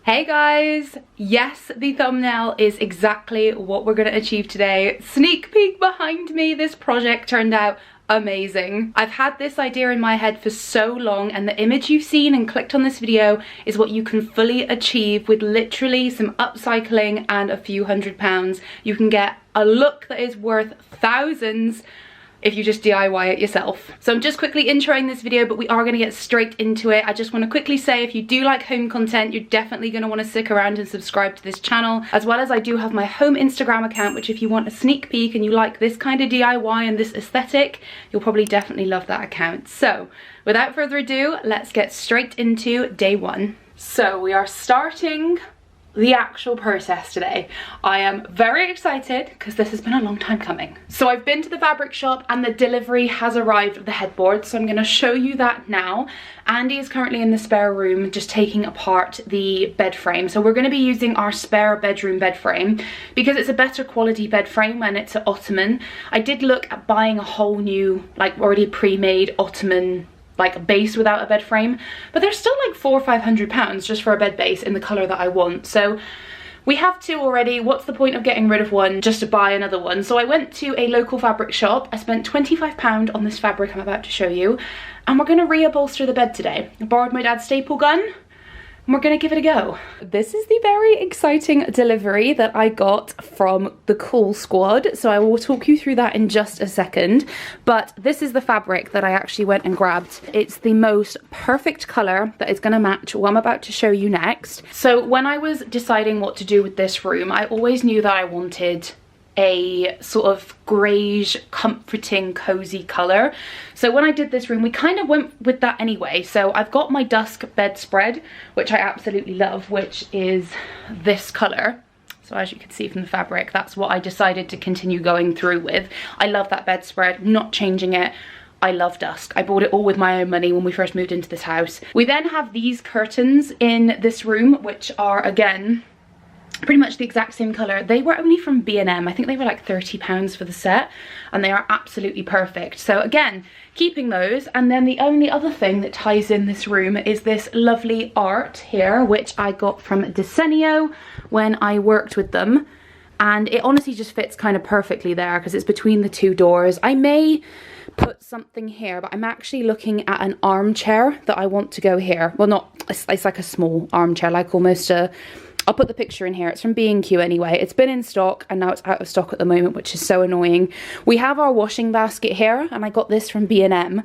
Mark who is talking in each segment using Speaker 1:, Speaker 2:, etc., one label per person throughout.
Speaker 1: Hey guys! Yes, the thumbnail is exactly what we're going to achieve today. Sneak peek behind me, this project turned out amazing. I've had this idea in my head for so long, and the image you've seen and clicked on this video is what you can fully achieve with literally some upcycling and a few £100s. You can get a look that is worth thousands if you just DIY it yourself. So I'm just quickly introing this video, but we are going to get straight into it. I just want to quickly say, if you do like home content, you're definitely going to want to stick around and subscribe to this channel, as well as I do have my home Instagram account, which if you want a sneak peek and you like this kind of DIY and this aesthetic, you'll probably definitely love that account. So without further ado, let's get straight into day one. So we are starting the actual process today. I am very excited because this has been a long time coming. So I've been to the fabric shop and the delivery has arrived of the headboard, so I'm going to show you that now. Andy is currently in the spare room just taking apart the bed frame. So we're going to be using our spare bedroom bed frame because it's a better quality bed frame when it's an ottoman. I did look at buying a whole new, like already pre-made ottoman like base without a bed frame, but they're still like £400 or £500 just for a bed base in the colour that I want. So we have two already. What's the point of getting rid of one just to buy another one? So I went to a local fabric shop. I spent £25 on this fabric I'm about to show you, and we're going to reupholster the bed today. I borrowed my dad's staple gun and we're gonna give it a go. This is the very exciting delivery that I got from the Cool Squad, so I will talk you through that in just a second. But this is the fabric that I actually went and grabbed. It's the most perfect colour that is gonna match what I'm about to show you next. So when I was deciding what to do with this room, I always knew that I wanted a sort of greyish, comforting, cozy colour. So when I did this room, we kind of went with that anyway. So I've got my dusk bedspread, which I absolutely love, which is this colour. So as you can see from the fabric, that's what I decided to continue going through with. I love that bedspread, not changing it. I love dusk. I bought it all with my own money when we first moved into this house. We then have these curtains in this room, which are, again, pretty much the exact same colour. They were only from B&M. I think they were like £30 for the set, and they are absolutely perfect. So again, keeping those. And then the only other thing that ties in this room is this lovely art here, which I got from Desenio when I worked with them. And it honestly just fits kind of perfectly there because it's between the two doors. I may put something here, but I'm actually looking at an armchair that I want to go here. Well, not, it's like a small armchair, like almost a, I'll put the picture in here. It's from B&Q anyway. It's been in stock and now it's out of stock at the moment, which is so annoying. We have our washing basket here, and I got this from B&M,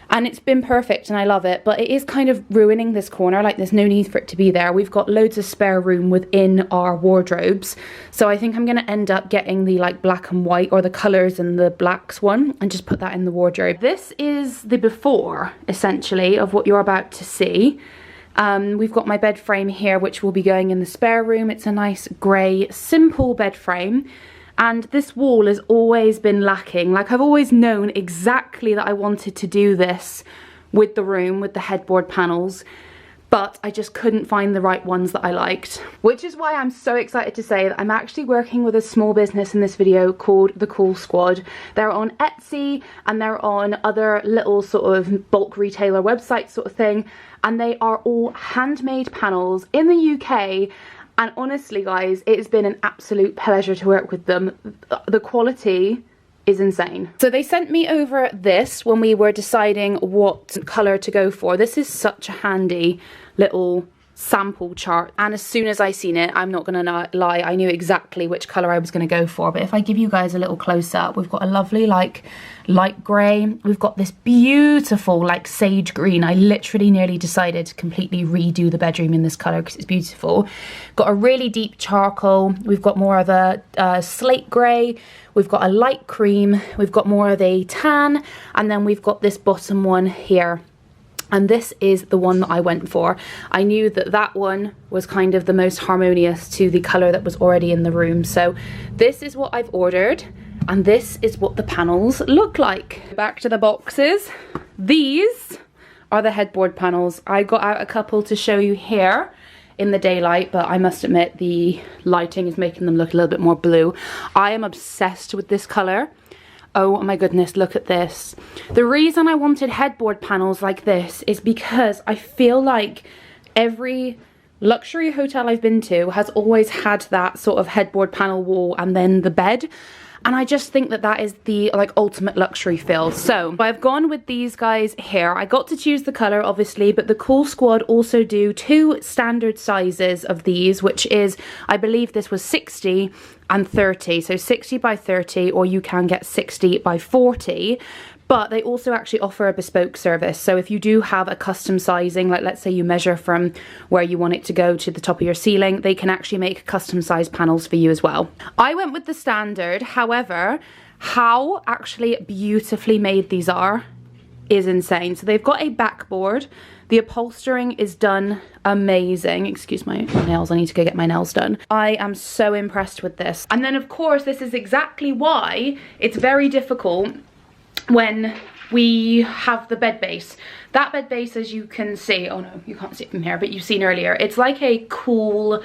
Speaker 1: and it's been perfect and I love it, but it is kind of ruining this corner. Like, there's no need for it to be there. We've got loads of spare room within our wardrobes, so I think I'm going to end up getting the like black and white, or the colours and the blacks one, and just put that in the wardrobe. This is the before, essentially, of what you're about to see. We've got my bed frame here, which will be going in the spare room. It's a nice grey, simple bed frame. And this wall has always been lacking. Like, I've always known exactly that I wanted to do this with the room, with the headboard panels, but I just couldn't find the right ones that I liked. Which is why I'm so excited to say that I'm actually working with a small business in this video called the Cool Squad. They're on Etsy and they're on other little sort of bulk retailer websites sort of thing. And they are all handmade panels in the UK. And honestly, guys, it has been an absolute pleasure to work with them. The quality is insane. So they sent me over this when we were deciding what colour to go for. This is such a handy little sample chart, and as soon as I seen it, I'm not gonna lie, I knew exactly which colour I was gonna go for. But if I give you guys a little close-up, we've got a lovely like light grey, we've got this beautiful like sage green. I literally nearly decided to completely redo the bedroom in this colour because it's beautiful. Got a really deep charcoal, we've got more of a slate grey, we've got a light cream, we've got more of a tan, and then we've got this bottom one here. And this is the one that I went for. I knew that that one was kind of the most harmonious to the colour that was already in the room. So this is what I've ordered, and this is what the panels look like. Back to the boxes. These are the headboard panels. I got out a couple to show you here in the daylight, but I must admit the lighting is making them look a little bit more blue. I am obsessed with this colour. Oh my goodness, look at this. The reason I wanted headboard panels like this is because I feel like every luxury hotel I've been to has always had that sort of headboard panel wall and then the bed. And I just think that that is the like ultimate luxury feel. So I've gone with these guys here. I got to choose the color obviously, but the Cool Squad also do 2 standard sizes of these, which is, I believe this was 60 and 30. So 60 by 30, or you can get 60 by 40. But they also actually offer a bespoke service. So if you do have a custom sizing, like let's say you measure from where you want it to go to the top of your ceiling, they can actually make custom size panels for you as well. I went with the standard. However, how actually beautifully made these are is insane. So they've got a backboard. The upholstering is done amazing. Excuse my nails, I need to go get my nails done. I am so impressed with this. And then of course, this is exactly why it's very difficult when we have the bed base. That bed base, as you can see, oh no, you can't see it from here, but you've seen earlier, it's like a cool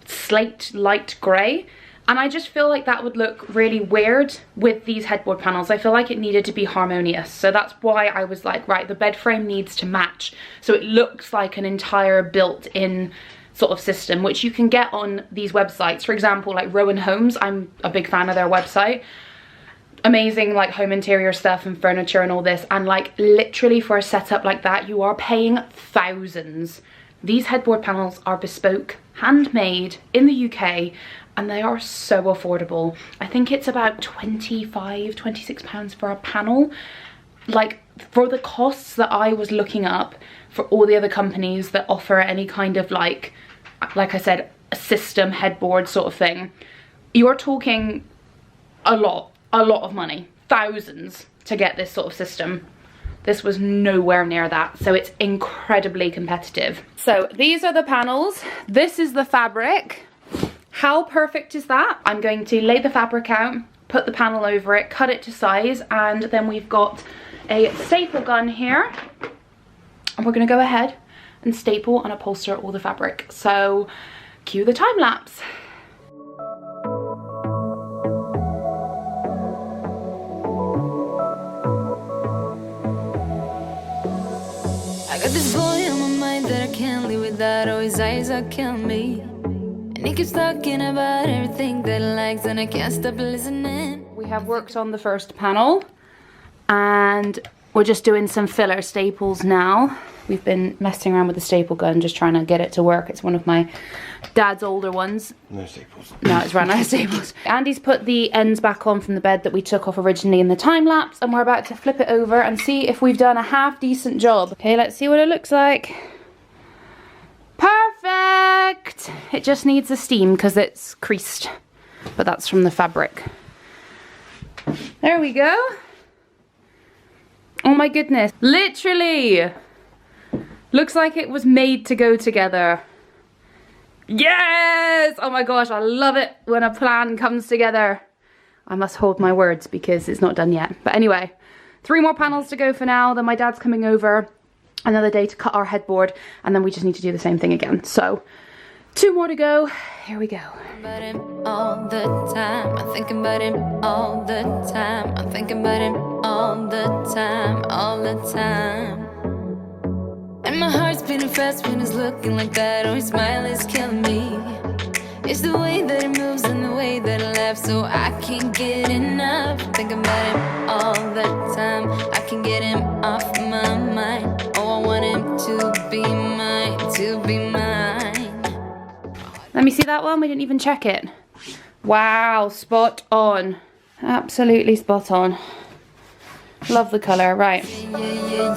Speaker 1: slate light grey. And I just feel like that would look really weird with these headboard panels. I feel like it needed to be harmonious. So that's why I was like, right, the bed frame needs to match. So it looks like an entire built-in sort of system, which you can get on these websites. For example, like Rowan Homes, I'm a big fan of their website. Amazing like home interior stuff and furniture and all this, and like literally for a setup like that you are paying thousands. These headboard panels are bespoke, handmade in the UK, and they are so affordable. I think it's about 25, 26 pounds for a panel. Like for the costs that I was looking up for all the other companies that offer any kind of like I said, a system headboard sort of thing, you're talking a lot of money, thousands to get this sort of system. This was nowhere near that, so it's incredibly competitive. So these are the panels, this is the fabric. How perfect is that? I'm going to lay the fabric out, put the panel over it, cut it to size, and then we've got a staple gun here, and we're gonna go ahead and staple and upholster all the fabric. So cue the time lapse.
Speaker 2: I got this boy on my mind that I can't live without. Oh, his eyes are killing me, and he keeps talking about everything that he likes, and I can't stop listening.
Speaker 1: We have worked on the first panel, and we're just doing some filler staples now. We've been messing around with the staple gun, just trying to get it to work. It's one of my dad's older ones.
Speaker 3: No staples.
Speaker 1: No, it's run out of staples. Andy's put the ends back on from the bed that we took off originally in the time lapse, and we're about to flip it over and see if we've done a half decent job. Okay, let's see what it looks like. Perfect! It just needs a steam because it's creased, but that's from the fabric. There we go. Oh my goodness, literally! Looks like it was made to go together. Yes! Oh my gosh, I love it when a plan comes together. I must hold my words because it's not done yet. But anyway, 3 more panels to go for now. Then my dad's coming over another day to cut our headboard, and then we just need to do the same thing again. So 2 more to go. Here we go.
Speaker 2: About him all the time. I'm thinking about him all the time. I'm thinking about him all the time, all the time. And my heart's beating fast when it's looking like that. Oh, his smile is killing me. It's the way that he moves and the way that he laughs, so I can't get enough. Thinking about him all the time. I can't get him off my mind. Oh, I want him to be mine, to be mine.
Speaker 1: Let me see that one. We didn't even check it. Wow, spot on. Absolutely spot on. Love the colour, right.
Speaker 2: Yeah.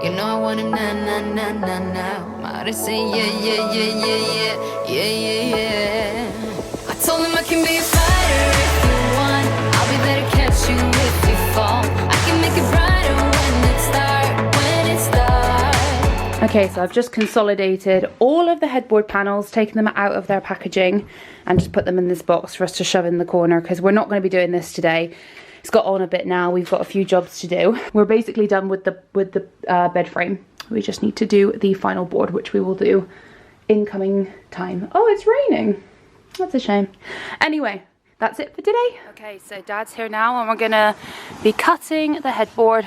Speaker 2: You know I want him now. My heart is saying yeah. I told him I can be a fighter if you want. I'll be there to catch you if you fall. I can make it brighter when it starts.
Speaker 1: Okay, so I've just consolidated all of the headboard panels, taken them out of their packaging, and just put them in this box for us to shove in the corner, because we're not going to be doing this today. It's got on a bit now. We've got a few jobs to do. We're basically done with the bed frame. We just need to do the final board, which we will do in coming time. Oh, it's raining. That's a shame. Anyway, that's it for today. Okay, so Dad's here now, and we're gonna be cutting the headboard,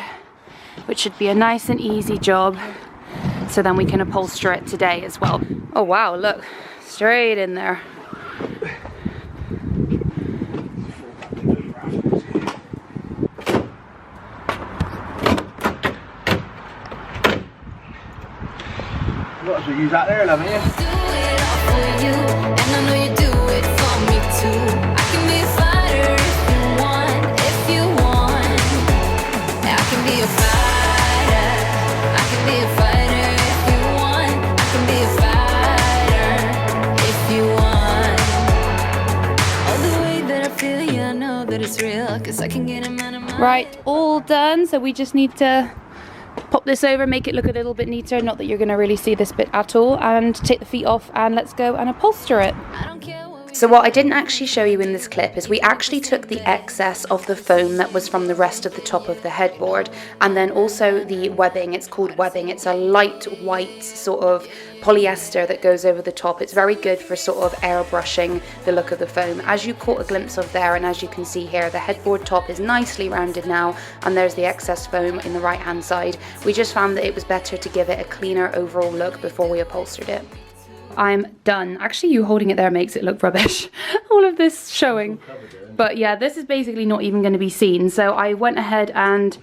Speaker 1: which should be a nice and easy job. so then we can upholster it today as well. Oh wow, look, straight in there.
Speaker 3: What should we use that there, love, yeah?
Speaker 2: Do it all for you, and I know you do it for me too. I can be a fighter if you want. I can be a fighter. I can be a fighter if you want. I can be a fighter if you want. Oh, the way that I feel, yeah, I know that it's real, 'cause I can get him out of my
Speaker 1: Right, all done. So we just need to pop this over, make it look a little bit neater, not that you're going to really see this bit at all, and take the feet off and let's go and upholster it.
Speaker 2: I don't care what we
Speaker 1: So what I didn't actually show you in this clip is we actually took the excess of the foam that was from the rest of the top of the headboard, and then also the webbing. It's called webbing. It's a light white sort of polyester that goes over the top. It's very good for sort of airbrushing the look of the foam. As you caught a glimpse of there, and as you can see here, the headboard top is nicely rounded now, and there's the excess foam in the right hand side. We just found that it was better to give it a cleaner overall look before we upholstered it. I'm done. Actually, you holding it there makes it look rubbish. All of this showing. But yeah, this is basically not even going to be seen. So I went ahead and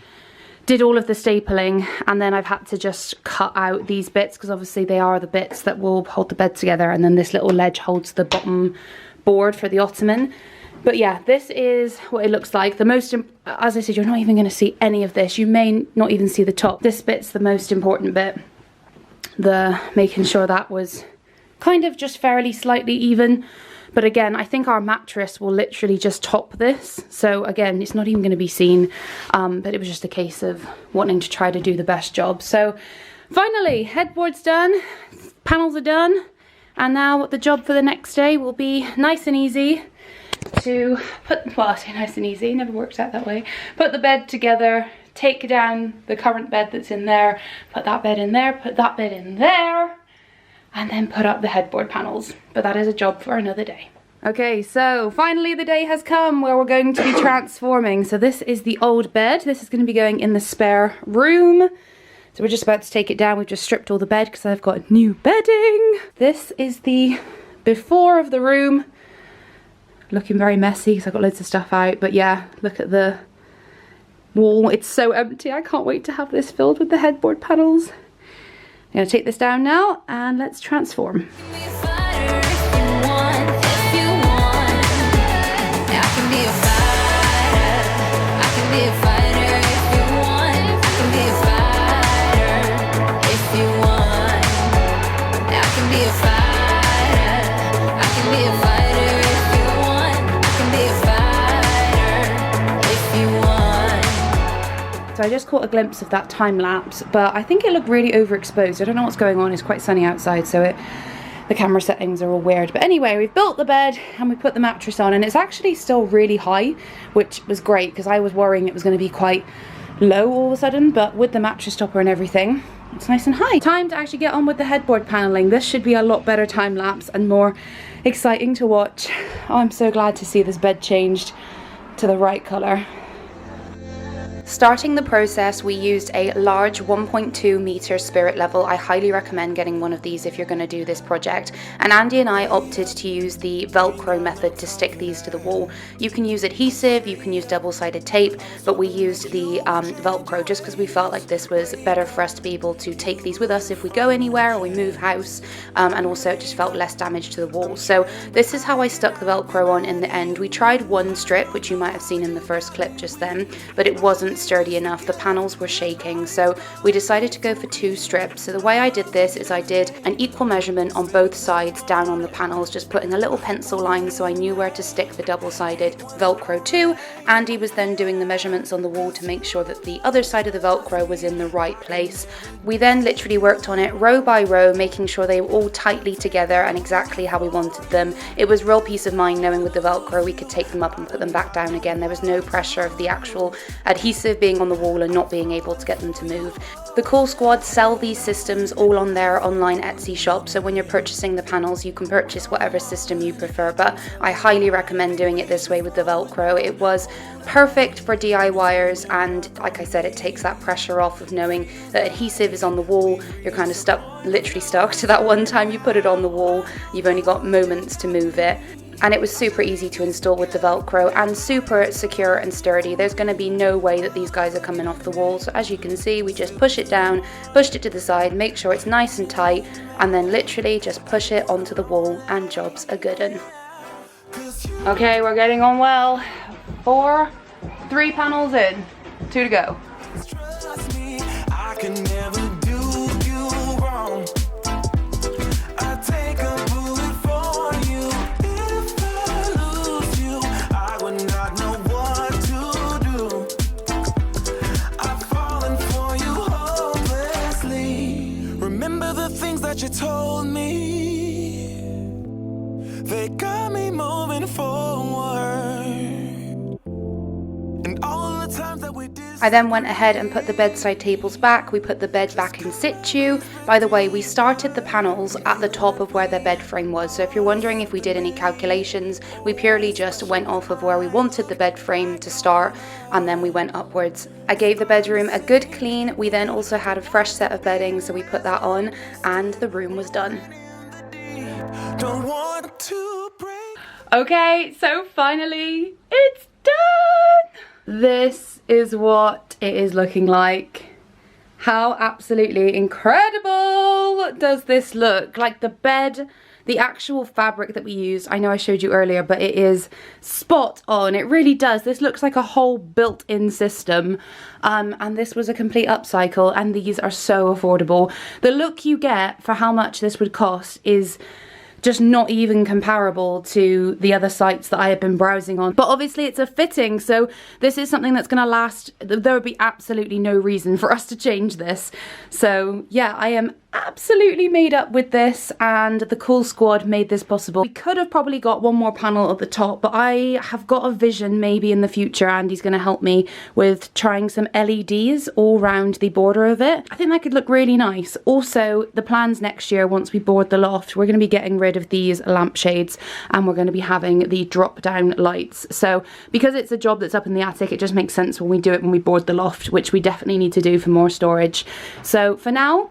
Speaker 1: did all of the stapling, and then I've had to just cut out these bits because obviously they are the bits that will hold the bed together, and then this little ledge holds the bottom board for the ottoman. But yeah, this is what it looks like. As I said, you're not even going to see any of this. You may not even see the top. This bit's the most important bit. The making sure that was kind of just fairly slightly even. But again, I think our mattress will literally just top this. So again, it's not even going to be seen. But it was just a case of wanting to try to do the best job. So finally, headboard's done, panels are done. And now the job for the next day will be nice and easy to put, well, I say nice and easy, never works out that way. Put the bed together, take down the current bed that's in there, put that bed in there, put that bed in there, and then put up the headboard panels. But that is a job for another day. Okay, so finally the day has come where we're going to be transforming. So this is the old bed. This is going to be going in the spare room. So we're just about to take it down. We've just stripped all the bed because I've got new bedding. This is the before of the room. Looking very messy because I've got loads of stuff out. But yeah, look at the wall. It's so empty. I can't wait to have this filled with the headboard panels. I'm going to take this down now and let's transform. So I just caught a glimpse of that time lapse, but I think it looked really overexposed. I don't know what's going on. It's quite sunny outside, so the camera settings are all weird. But anyway, we've built the bed and we put the mattress on, and it's actually still really high, which was great because I was worrying it was going to be quite low all of a sudden, but with the mattress topper and everything, it's nice and high. Time to actually get on with the headboard paneling. This should be a lot better time lapse and more exciting to watch. Oh, I'm so glad to see this bed changed to the right colour. Starting the process, we used a large 1.2 meter spirit level. I highly recommend getting one of these if you're going to do this project. And Andy and I opted to use the Velcro method to stick these to the wall. You can use adhesive, you can use double-sided tape, but we used the Velcro just because we felt like this was better for us to be able to take these with us if we go anywhere or we move house, and also it just felt less damage to the wall. So this is how I stuck the Velcro on in the end. We tried one strip, which you might have seen in the first clip just then, but it wasn't sturdy enough. The panels were shaking, so we decided to go for 2 strips. So the way I did this is I did an equal measurement on both sides down on the panels, just putting a little pencil line so I knew where to stick the double-sided Velcro to. Andy was then doing the measurements on the wall to make sure that the other side of the Velcro was in the right place. We then literally worked on it row by row, making sure they were all tightly together and exactly how we wanted them. It was real peace of mind knowing with the Velcro we could take them up and put them back down again. There was no pressure of the actual adhesive adhesive being on the wall and not being able to get them to move. The Cool Squad sell these systems all on their online Etsy shop, so when you're purchasing the panels you can purchase whatever system you prefer, but I highly recommend doing it this way with the Velcro. It was perfect for DIYers, and like I said, it takes that pressure off of knowing that adhesive is on the wall. You're kind of stuck, literally stuck to that one time you put it on the wall. You've only got moments to move it. And it was super easy to install with the Velcro and super secure and sturdy. There's going to be no way that these guys are coming off the wall. So as you can see, we just push it down, pushed it to the side, make sure it's nice and tight, and then literally just push it onto the wall and job's a good one. Okay, we're getting on well. 3 panels in, 2 to go.
Speaker 2: You told me they got me moving forward, and all the times that we did.
Speaker 1: I then went ahead and put the bedside tables back. We put the bed back in situ. By the way, we started the panels at the top of where the bed frame was. So if you're wondering if we did any calculations, we purely just went off of where we wanted the bed frame to start, and then we went upwards. I gave the bedroom a good clean. We then also had a fresh set of bedding, so we put that on, and the room was done.
Speaker 2: Don't want to break.
Speaker 1: Okay, so finally it's done. This is what it is looking like. How absolutely incredible does this look? Like the bed, the actual fabric that we use, I know I showed you earlier, but it is spot on. It really does. This looks like a whole built-in system. And this was a complete upcycle, and these are so affordable. The look you get for how much this would cost is just not even comparable to the other sites that I have been browsing on. But obviously it's a fitting, so this is something that's going to last. There would be absolutely no reason for us to change this. So yeah, I am absolutely made up with this, and the Cool Squad made this possible. We could have probably got one more panel at the top, but I have got a vision maybe in the future. Andy's going to help me with trying some LEDs all around the border of it. I think that could look really nice. Also, the plans next year, once we board the loft, we're going to be getting rid of these lampshades, and we're going to be having the drop down lights. So because it's a job that's up in the attic, it just makes sense when we do it when we board the loft, which we definitely need to do for more storage. So for now,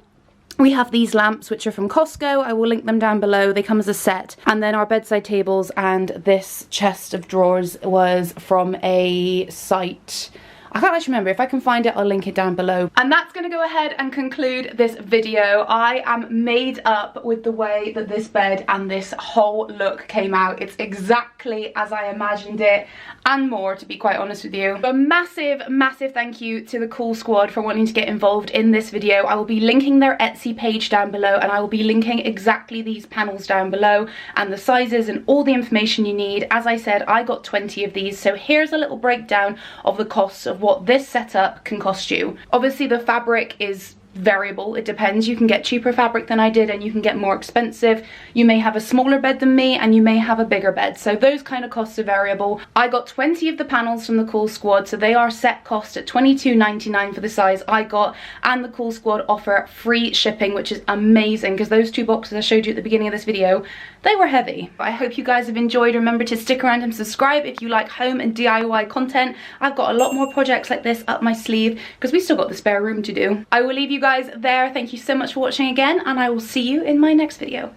Speaker 1: we have these lamps, which are from Costco. I will link them down below. They come as a set. And then our bedside tables and this chest of drawers was from a site. I can't actually remember. If I can find it, I'll link it down below. And that's going to go ahead and conclude this video. I am made up with the way that this bed and this whole look came out. It's exactly as I imagined it and more, to be quite honest with you. A massive, massive thank you to the Cool Squad for wanting to get involved in this video. I will be linking their Etsy page down below, and I will be linking exactly these panels down below and the sizes and all the information you need. As I said, I got 20 of these, so here's a little breakdown of the costs of what this setup can cost you. Obviously the fabric is variable. It depends. You can get cheaper fabric than I did, and you can get more expensive. You may have a smaller bed than me, and you may have a bigger bed, so those kind of costs are variable. I got 20 of the panels from the Cool Squad, so they are set cost at $22.99 for the size I got, and the Cool Squad offer free shipping, which is amazing because those 2 boxes I showed you at the beginning of this video, they were heavy. I hope you guys have enjoyed. Remember to stick around and subscribe if you like home and DIY content. I've got a lot more projects like this up my sleeve because we still got the spare room to do. I will leave you guys there. Thank you so much for watching again, and I will see you in my next video.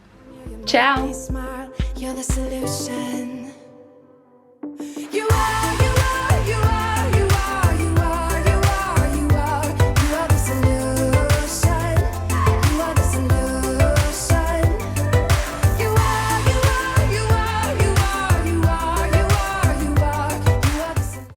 Speaker 1: Ciao.